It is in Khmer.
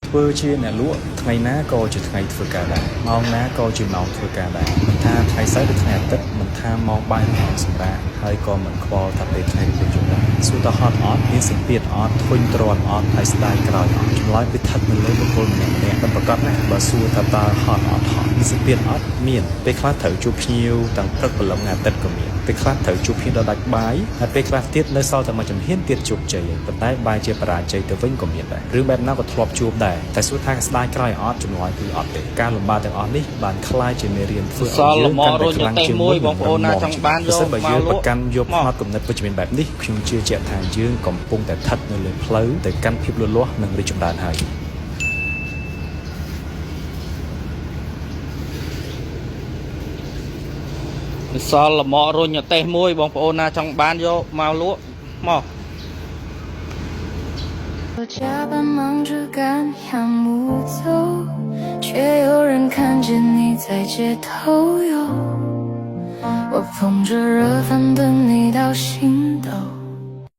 ធ្វើជាអ្នកលក់ថ្ងៃណាក៏ជាថ្ងៃធ្វើការដែរម៉ោងណាក៏ជាម៉ោងធ្វើការដែរមិនថាថ្ងៃសៅរ៍ឬថ្ងៃអាទិត្យមិនថាម៉ោងបាយឬម៉ោងសម្រាកហើយក៏មិនខ្វល់ថាពេលថ្ងៃឬពេលយប់ដែរសួរតើហត់អត់មានសម្ពាធអត់ធុញទ្រាន់អត់ហើយស្ដាយក្រោយអត់ចម្លើយវាស្ថិតនៅលើបុគ្គលម្នាក់ៗមិនប្រកបណាបើសួរថាតើហត់អត់ហត់មានសម្ពាធអត់មានពេលខ្លះត្រូវជួបភ្ញៀវទាំងព្រឹកព្រលឹមថ្ងៃអាទិត្យក៏មានពេលខ្លះត្រូវជួបភ្ញៀវដល់ដាច់បាយហើយពេលខ្លះទៀតនៅសល់តែមួយជំហានទៀតជោគជ័យប៉ុន្តែបែរជាបរាជ័យទៅវិញក៏មានដែររឿងបែបណាក៏ធ្លាប់ជួបដែរតែសួរថាស្ដាយក្រោយអត់ចម្លើយគឺអត់ទេការលំបាកទាំងអស់នេះបានคล้ายជាមេរៀនធ្វើឲ្យយើងកាន់តែខ្លាំងជាងមុនបងប្អូនណាចង់បានយកមកយើងប្រកាន់យកផ្នត់គំនិតវិជ្ជមានបែបនេះខ្ញុំជឿជាក់ថាយើងកំពុងតែស្ថិតនៅលើផ្លូវទៅកាន់ភាពលូតលាស់និងរីកចម្រើនហើយសល់លម៉រុញតេសមួយបងប្អូនណាចង់បានយកមកលក់មក我加班忙着赶羊木走，却有人看见你在街头游。我捧着热饭等你到心头。